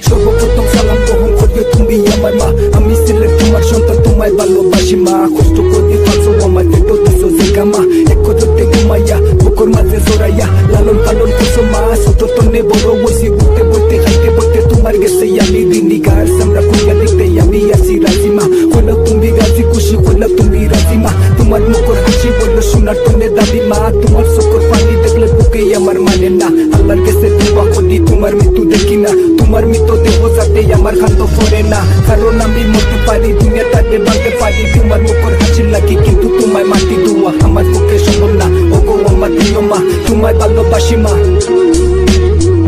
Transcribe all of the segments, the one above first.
সর্বপ্রথম সালাম গ্রহণ করিও তুমি আমার মা। আমি ছিলেন তোমার সন্তান, তোমায় ভালোবাসি মা। কষ্ট করে ফাঁসো আমার পেটো দিছো জায়গা মা। এক করতে ঘুমাইয়া বুকুর মাঝে জড়াইয়া লালন পালন করছো মা। ছোট তনে বড় হইছি, উঠতে বইতে খাইতে বইতে তোমার গেছে আমি ঋণী। গার সামরা খুঁজা দেখতে আমি আছি রাজি মা। হইল তুমি রাজি খুশি, হইল তুমি রাজি মা। তোমার মুখর হাসি বলল সোনার তনে দাবি মা। তোমার চোখের পানি দেখলে বুকে আমার মানে না। আল্লাহর কাছে দোয়া করি তোমার মৃত্যু দেখি না। তোমার মৃত্যু দেহ যাতে আমার খাদ্য পড়ে না। কারণ আমি মরতে পারি, দুনিয়া তাকে ভাঙতে পারি। তোমার মুখর হাসি লাগে কিন্তু তোমায় মাটি দোয়া আমার পক্ষে সম্ভব না। ওগো আমার প্রিয় মা, তোমায় ভালোবাসি মা।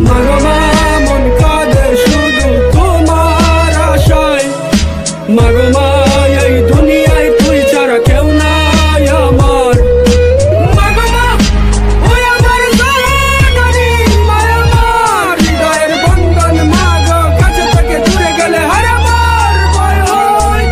মাগো মা মন কাঁদে শুধু তোমার আশায়। মাগো মা এই দুনিয়ায় তুই ছাড়া কেউ নাই আমার। মাগো মা ওই আমার জননী, মায়া আমার হৃদয়ের বন্ধন। মাগো কাছে থেকে দূরে গেলে হার আমার ভয় হয়।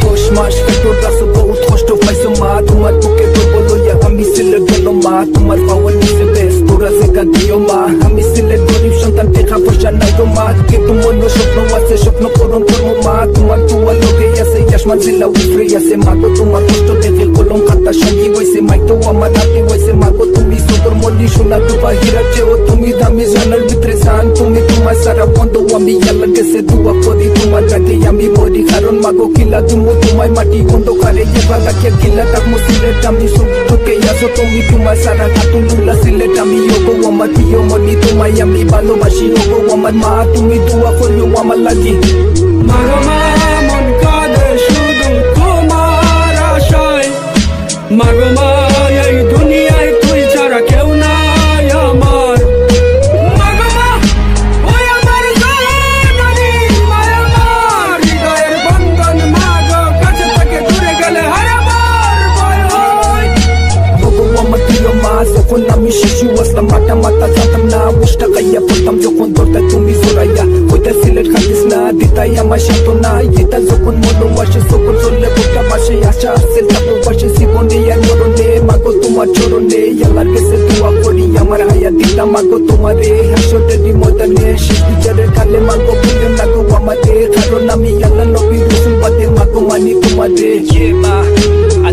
10 মাস পেটর রাসো বহুত কষ্ট পাইছো মা। তোমার বুকে দুর্বল হইয়া আমি ছেলে গেল মা। তোমার পাওয়ার নিচে বেশ তোরা জায়গা দিও মা। আমি ছেলে গরিব সন্তান, টাকা পয়সা নাই গো মা। কিন্তু মনে স্বপ্ন আছে, স্বপ্ন পূরণ করবো মা। তোমার দোয়া লোকে আছে, আসমান জেলা উপরে আছে মাগো। তোমার কষ্ট দেখে কলম খাতা সঙ্গী হয়েছে মাইতো আমার হাতে হয়েছে মাগো। তুমি সবর মল্লি সোনা দুপা হীরা চেয়েও তুমি দামি জানার ভিতরে জান। তুমি তোমার সারা বন্ধ আমি আল্লাহর কাছে দোয়া করি তোমার আগে আমি মরি। কারণ মাগো কিলা তুমি তোমায় মাটি অন্ধকারে এবার রাখে কিলা থাকবো সিলেট আমি সব ঢুকে আসো। তুমি তোমার সারা কাতুল্লা সিলেট আমি ওগো আমার প্রিয় মনি। তোমায় আমি ভালোবাসি ওগো আমার মা। তুমি দোয়া করিও আমার লাগি। মাগো মা মন কাঁদে শুধু তোমার আশায়। মাগো মা এই দুনিয়ায় তুই ছাড়া কেউ নাই আমার। মাগো মা ওই আমার জননী, মায়া আমার হৃদয়ের বন্ধন। মাগো কাছে থেকে দূরে গেলে হার আমার ভয় হয়। ওগো আমার প্রিয় মা, যখন আমি শিশু আসলাম মাটা মাথা জানতাম না। বুঝটা খাইয়া পড়তাম যখন দরকার তুমি জোরাইয়া ওইটা সিলেট খাতিস না। দিতাই আমার সান্ত্বনা এটা যখন মনো আসে যখন চললে বোটা পাশে আশা আসছে তারপর পাশে জীবনে আর মরণে। মাগো তোমার চরণে আল্লাহর কাছে দোয়া করি আমার হায়া দিতা মাগো তোমারে। হাসরের ময়দানে শেষ বিচারের কালে মাগো ভুলে না গো আমাদের। কারণ আমি আল্লাহ নবী রাসূল বাদে মাগো মানি তোমারে। Yeah, ma, I